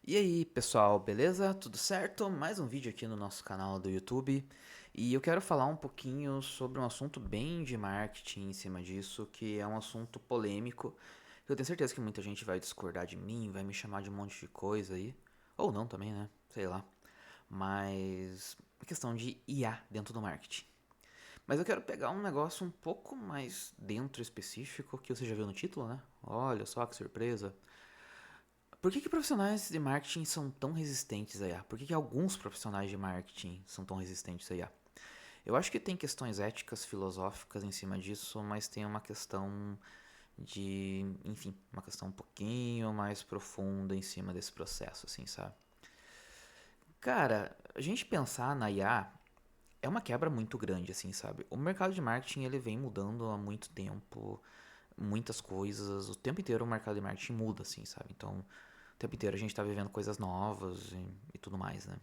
E aí, pessoal, beleza? Tudo certo? Mais um vídeo aqui no nosso canal do YouTube. E eu quero falar um pouquinho sobre um assunto bem de marketing em cima disso, que é um assunto polêmico. Eu tenho certeza que muita gente vai discordar de mim, vai me chamar de um monte de coisa aí. Ou não também, né? Sei lá. Mas a questão de IA dentro do marketing. Mas eu quero pegar um negócio um pouco mais dentro específico, que você já viu no título, né? Olha só que surpresa. Por que profissionais de marketing são tão resistentes a IA? Por que alguns profissionais de marketing são tão resistentes a IA? Eu acho que tem questões éticas, filosóficas em cima disso, mas tem uma questão enfim, uma questão um pouquinho mais profunda em cima desse processo, assim, sabe? Cara, a gente pensar na IA é uma quebra muito grande, assim, sabe? O mercado de marketing ele vem mudando há muito tempo, muitas coisas, o tempo inteiro o mercado de marketing muda, assim, sabe? Então, o tempo inteiro a gente tá vivendo coisas novas e tudo mais, né?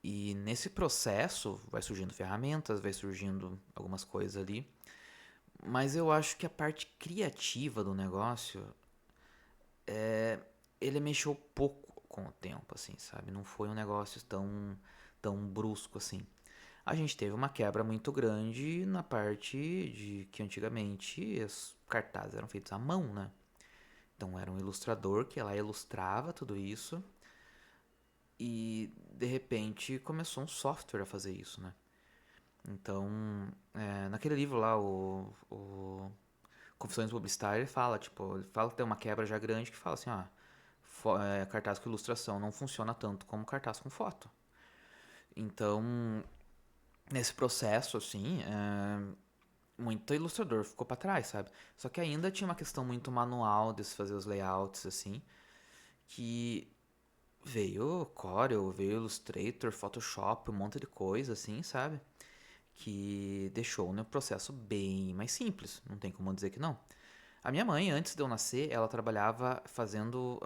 E nesse processo vai surgindo ferramentas, vai surgindo algumas coisas ali, mas eu acho que a parte criativa do negócio, ele mexeu pouco com o tempo, assim, sabe? Não foi um negócio tão brusco assim. A gente teve uma quebra muito grande na parte de que antigamente os cartazes eram feitos à mão, né? Então era um ilustrador que ela ilustrava tudo isso e de repente começou um software a fazer isso, né? Então, naquele livro lá, o Confissões Publicitárias, ele fala, tipo, ele fala que tem uma quebra já grande que fala assim, ó, cartaz com ilustração não funciona tanto como cartaz com foto. Então, nesse processo, assim, muito ilustrador ficou para trás, sabe? Só que ainda tinha uma questão muito manual de se fazer os layouts, assim, que veio Corel, veio Illustrator, Photoshop, um monte de coisa, assim, sabe? Que deixou o processo bem mais simples, não tem como dizer que não. A minha mãe, antes de eu nascer, ela trabalhava fazendo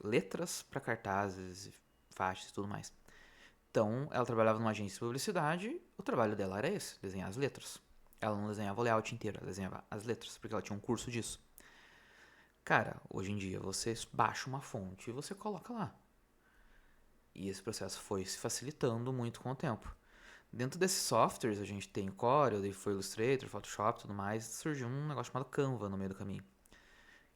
letras para cartazes, faixas e tudo mais. Então, ela trabalhava numa agência de publicidade, o trabalho dela era esse, desenhar as letras. Ela não desenhava o layout inteiro, ela desenhava as letras, porque ela tinha um curso disso. Cara, hoje em dia você baixa uma fonte e você coloca lá. E esse processo foi se facilitando muito com o tempo. Dentro desses softwares, a gente tem Corel, daí foi Illustrator, Photoshop e tudo mais, surgiu um negócio chamado Canva no meio do caminho.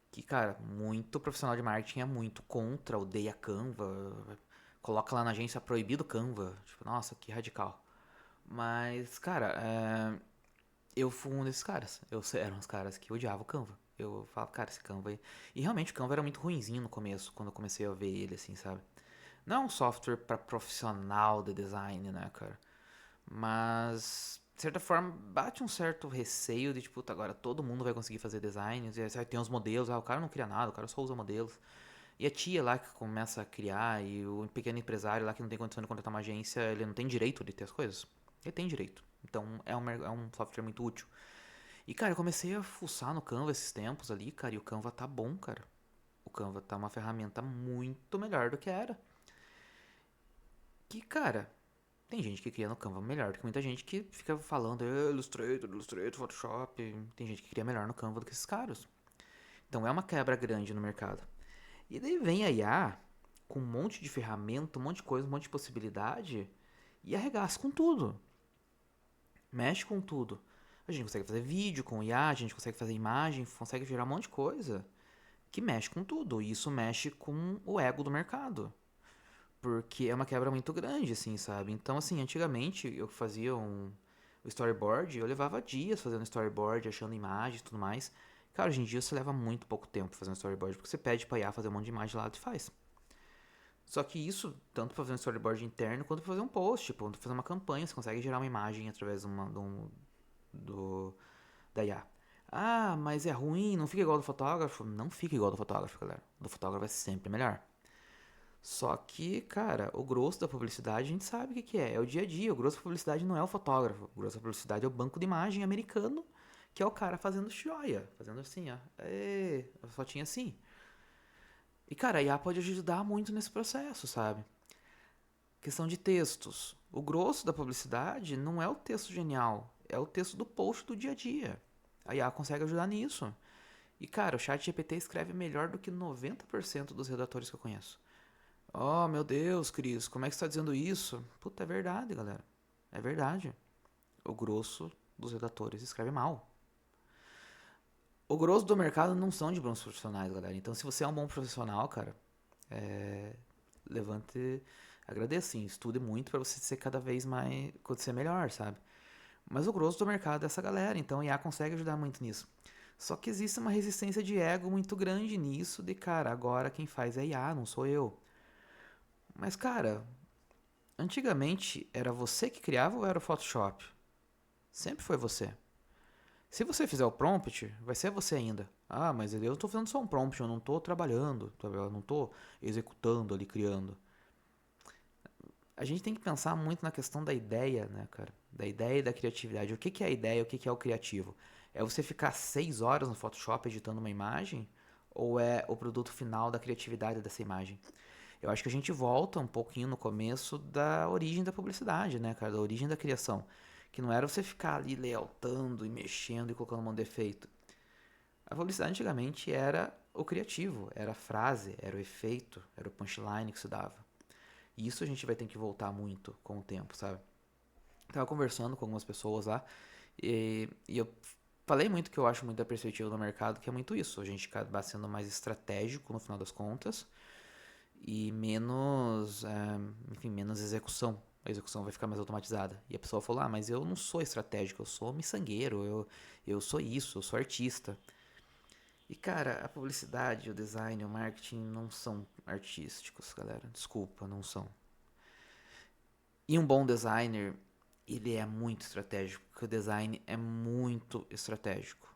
Que, cara, muito profissional de marketing é muito contra, odeia Canva, coloca lá na agência proibido Canva. Tipo, nossa, que radical. Mas, cara, eu fui um desses caras. Eu era uns caras que odiavam o Canva. Eu falava, cara, esse Canva aí. E realmente o Canva era muito ruinzinho no começo, quando eu comecei a ver ele, assim, sabe? Não é um software pra profissional de design, né, cara? Mas, de certa forma, bate um certo receio de, tipo, agora todo mundo vai conseguir fazer designs. E aí tem os modelos, o cara não cria nada, o cara só usa modelos. E a tia lá que começa a criar, e o pequeno empresário lá que não tem condição de contratar uma agência, ele não tem direito de ter as coisas? Ele tem direito. Então é um software muito útil. E, cara, eu comecei a fuçar no Canva esses tempos ali, cara, e o Canva tá bom, cara. O Canva tá uma ferramenta muito melhor do que era. Que, cara, tem gente que cria no Canva melhor do que muita gente que fica falando Illustrator, Illustrator, Photoshop. Tem gente que cria melhor no Canva do que esses caras. Então é uma quebra grande no mercado. E daí vem a IA com um monte de ferramenta, um monte de coisa, um monte de possibilidade e arregaça com tudo. Mexe com tudo. A gente consegue fazer vídeo com IA, a gente consegue fazer imagem, consegue gerar um monte de coisa que mexe com tudo. E isso mexe com o ego do mercado. Porque é uma quebra muito grande, assim, sabe? Então, assim, antigamente eu fazia o storyboard, eu levava dias fazendo storyboard, achando imagens e tudo mais. Cara, hoje em dia você leva muito pouco tempo fazendo storyboard, porque você pede pra IA fazer um monte de imagem lá e faz. Só que isso, tanto pra fazer um storyboard interno, quanto pra fazer um post, tipo, pra fazer uma campanha, você consegue gerar uma imagem através do, da IA. Ah, mas é ruim, não fica igual do fotógrafo? Não fica igual do fotógrafo, galera. Do fotógrafo é sempre melhor. Só que, cara, o grosso da publicidade a gente sabe o que é. É o dia a dia. O grosso da publicidade não é o fotógrafo. O grosso da publicidade é o banco de imagem americano, que é o cara fazendo joia. Fazendo assim, ó. A fotinha assim. E, cara, a IA pode ajudar muito nesse processo, sabe? Questão de textos. O grosso da publicidade não é o texto genial. É o texto do post do dia a dia. A IA consegue ajudar nisso. E, cara, o chat GPT escreve melhor do que 90% dos redatores que eu conheço. Oh, meu Deus, Cris, como é que você tá dizendo isso? Puta, é verdade, galera. É verdade. O grosso dos redatores escreve mal. O grosso do mercado não são de bons profissionais, galera. Então, se você é um bom profissional, cara, levante, agradeça, sim, estude muito pra você ser cada vez mais, ser melhor, sabe? Mas o grosso do mercado é essa galera, então a IA consegue ajudar muito nisso. Só que existe uma resistência de ego muito grande nisso, de cara, agora quem faz é a IA, não sou eu. Mas, cara, antigamente era você que criava ou era o Photoshop? Sempre foi você. Se você fizer o prompt, vai ser você ainda. Ah, mas eu tô fazendo só um prompt, eu não tô trabalhando, eu não tô executando ali, criando. A gente tem que pensar muito na questão da ideia, né, cara? Da ideia e da criatividade. O que que é a ideia, o que que é o criativo? É você ficar 6 horas no Photoshop editando uma imagem? Ou é o produto final da criatividade dessa imagem? Eu acho que a gente volta um pouquinho no começo da origem da publicidade, né, cara? Da origem da criação. Que não era você ficar ali lealtando e mexendo e colocando um monte de defeito. A publicidade antigamente era o criativo, era a frase, era o efeito, era o punchline que se dava. E isso a gente vai ter que voltar muito com o tempo, sabe? Tava conversando com algumas pessoas lá e eu falei muito que eu acho muito da perspectiva do mercado, que é muito isso. A gente acaba sendo mais estratégico no final das contas e menos, enfim, menos execução. A execução vai ficar mais automatizada. E a pessoa falou: ah, mas eu não sou estratégico, eu sou miçangueiro, eu sou isso, eu sou artista. E cara, a publicidade, o design, o marketing não são artísticos, galera. Desculpa, não são. E um bom designer, ele é muito estratégico, porque o design é muito estratégico.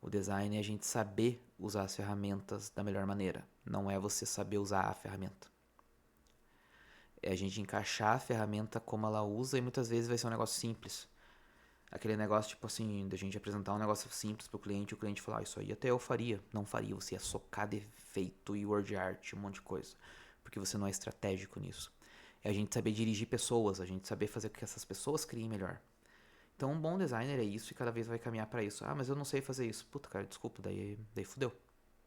O design é a gente saber usar as ferramentas da melhor maneira, não é você saber usar a ferramenta. É a gente encaixar a ferramenta como ela usa e muitas vezes vai ser um negócio simples. Aquele negócio, tipo assim, da gente apresentar um negócio simples pro cliente e o cliente falar: isso aí até eu faria. Não faria, você ia socar defeito e word art, um monte de coisa. Porque você não é estratégico nisso. É a gente saber dirigir pessoas, a gente saber fazer com que essas pessoas criem melhor. Então, um bom designer é isso e cada vez vai caminhar pra isso. Ah, mas eu não sei fazer isso. Puta, cara, desculpa, daí fudeu.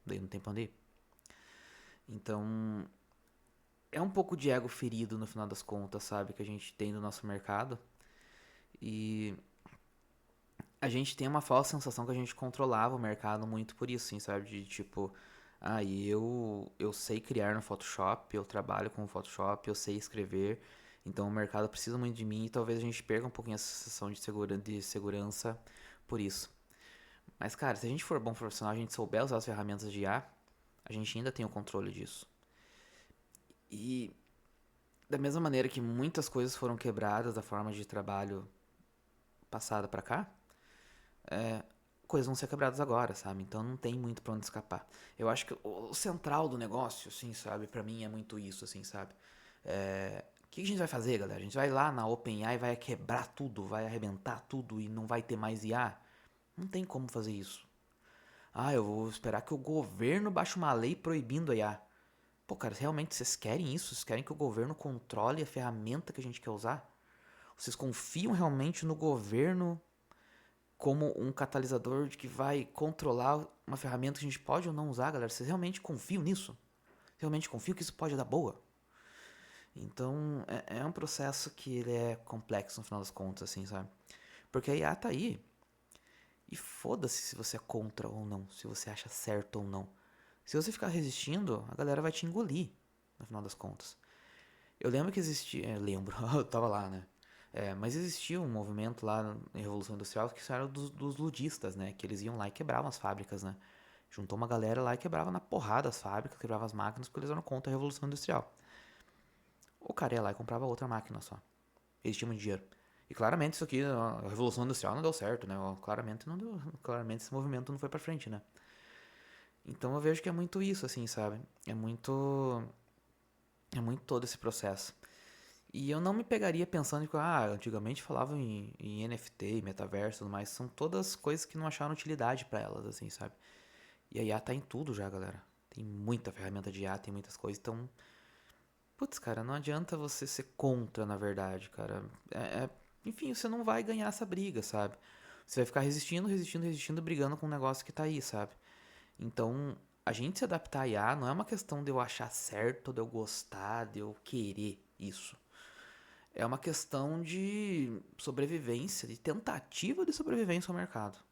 Daí não tem pra onde ir. Então, é um pouco de ego ferido no final das contas, sabe? Que a gente tem no nosso mercado. E a gente tem uma falsa sensação que a gente controlava o mercado muito por isso, assim, sabe? De tipo, ah, eu sei criar no Photoshop, eu trabalho com o Photoshop, eu sei escrever, então o mercado precisa muito de mim e talvez a gente perca um pouquinho essa sensação de segurança por isso. Mas, cara, se a gente for bom profissional, a gente souber usar as ferramentas de IA, a gente ainda tem o controle disso. E da mesma maneira que muitas coisas foram quebradas da forma de trabalho passada pra cá, coisas vão ser quebradas agora, sabe? Então não tem muito pra onde escapar. Eu acho que o central do negócio, assim, sabe? Pra mim é muito isso, assim, sabe? O que a gente vai fazer, galera? A gente vai lá na OpenAI e vai quebrar tudo, vai arrebentar tudo e não vai ter mais IA? Não tem como fazer isso. Ah, eu vou esperar que o governo baixe uma lei proibindo a IA. Pô, cara, realmente vocês querem isso? Vocês querem que o governo controle a ferramenta que a gente quer usar? Vocês confiam realmente no governo como um catalisador de que vai controlar uma ferramenta que a gente pode ou não usar, galera? Vocês realmente confiam nisso? Realmente confiam que isso pode dar boa? Então, é um processo que ele é complexo no final das contas, assim, sabe? Porque a IA tá aí. E foda-se se você é contra ou não, se você acha certo ou não. Se você ficar resistindo, a galera vai te engolir, no final das contas. Eu lembro que existia. Lembro, eu tava lá, né? Mas existia um movimento lá na Revolução Industrial que era dos ludistas, né? Que eles iam lá e quebravam as fábricas, né? Juntou uma galera lá e quebrava na porrada as fábricas, quebrava as máquinas porque eles eram contra a Revolução Industrial. O cara ia lá e comprava outra máquina só. Eles tinham muito dinheiro. E claramente isso aqui, a Revolução Industrial não deu certo, né? Claramente não deu. Claramente esse movimento não foi pra frente, né? Então eu vejo que é muito isso, assim, sabe? É muito. É muito todo esse processo. E eu não me pegaria pensando que, antigamente falavam em NFT, metaverso e tudo mais. São todas coisas que não acharam utilidade pra elas, assim, sabe? E a IA tá em tudo já, galera. Tem muita ferramenta de IA, tem muitas coisas. Então, putz, cara, não adianta você ser contra, na verdade, cara. Enfim, você não vai ganhar essa briga, sabe? Você vai ficar resistindo, resistindo, resistindo, brigando com um negócio que tá aí, sabe? Então, a gente se adaptar a IA não é uma questão de eu achar certo, de eu gostar, de eu querer isso. É uma questão de sobrevivência, de tentativa de sobrevivência ao mercado.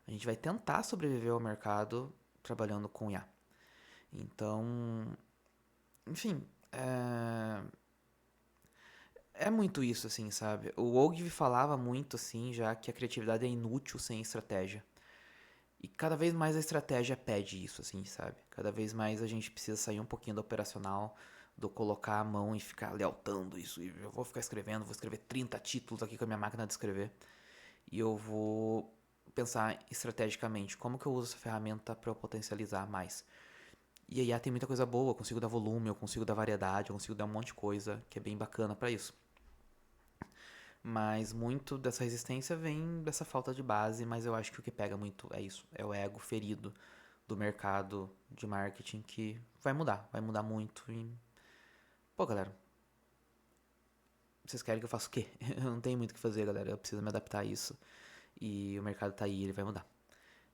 A gente vai tentar sobreviver ao mercado trabalhando com IA. Então, enfim, é muito isso, assim, sabe? O Ogilvy falava muito, assim, já que a criatividade é inútil sem estratégia. E cada vez mais a estratégia pede isso, assim, sabe? Cada vez mais a gente precisa sair um pouquinho do operacional, do colocar a mão e ficar lealtando isso. E eu vou ficar escrevendo, vou escrever 30 títulos aqui com a minha máquina de escrever. E eu vou pensar estrategicamente como que eu uso essa ferramenta para eu potencializar mais. E a IA tem muita coisa boa, eu consigo dar volume, eu consigo dar variedade, eu consigo dar um monte de coisa que é bem bacana para isso. Mas muito dessa resistência vem dessa falta de base, mas eu acho que o que pega muito é isso, é o ego ferido do mercado de marketing que vai mudar muito. E... Pô, galera, vocês querem que eu faça o quê? Eu não tenho muito o que fazer, galera, eu preciso me adaptar a isso. E o mercado tá aí, ele vai mudar.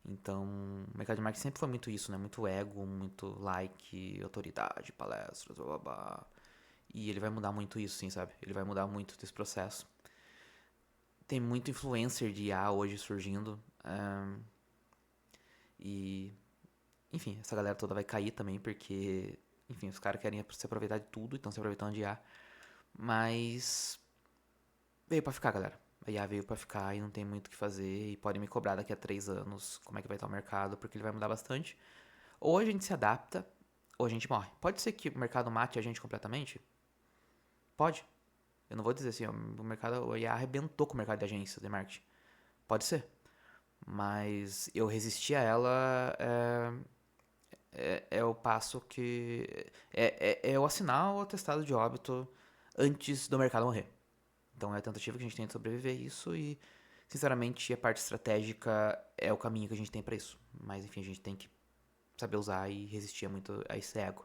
Então, o mercado de marketing sempre foi muito isso, né? Muito ego, muito like, autoridade, palestras, blá blá blá. E ele vai mudar muito isso, sim, sabe? Ele vai mudar muito desse processo. Tem muito influencer de IA hoje surgindo. E, enfim, essa galera toda vai cair também, porque, enfim, os caras querem se aproveitar de tudo, estão se aproveitando de IA. Mas veio pra ficar, galera. A IA veio pra ficar e não tem muito o que fazer. E pode me cobrar daqui a 3 anos como é que vai estar o mercado, porque ele vai mudar bastante. Ou a gente se adapta, ou a gente morre. Pode ser que o mercado mate a gente completamente? Pode. Eu não vou dizer assim, ó, o mercado, o IA arrebentou com o mercado de agências de marketing. Pode ser. Mas eu resistir a ela é o passo que. É o assinar o atestado de óbito antes do mercado morrer. Então é a tentativa que a gente tem de sobreviver a isso e, sinceramente, a parte estratégica é o caminho que a gente tem pra isso. Mas, enfim, a gente tem que saber usar e resistir muito a esse ego.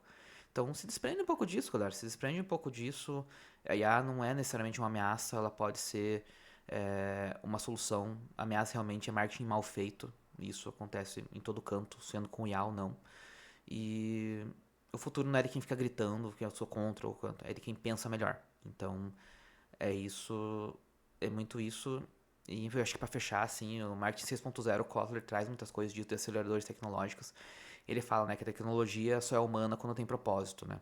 Então se desprende um pouco disso, galera. Se desprende um pouco disso. A IA não é necessariamente uma ameaça, ela pode ser uma solução. A ameaça realmente é marketing mal feito. Isso acontece em todo canto, sendo com IA ou não. E o futuro não é de quem fica gritando que eu sou contra, ou é de quem pensa melhor. Então é isso, é muito isso. E eu acho que para fechar, assim, o Marketing 6.0, o Kotler traz muitas coisas de aceleradores tecnológicos. Ele fala, né, que a tecnologia só é humana quando tem propósito, né?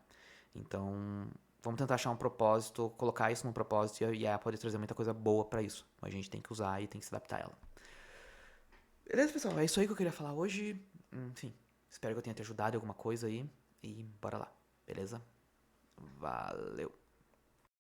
Então, vamos tentar achar um propósito, colocar isso num propósito e a IA pode trazer muita coisa boa para isso. A gente tem que usar e tem que se adaptar a ela. Beleza, pessoal? É isso aí que eu queria falar hoje. Enfim, espero que eu tenha te ajudado em alguma coisa aí. E bora lá, beleza? Valeu!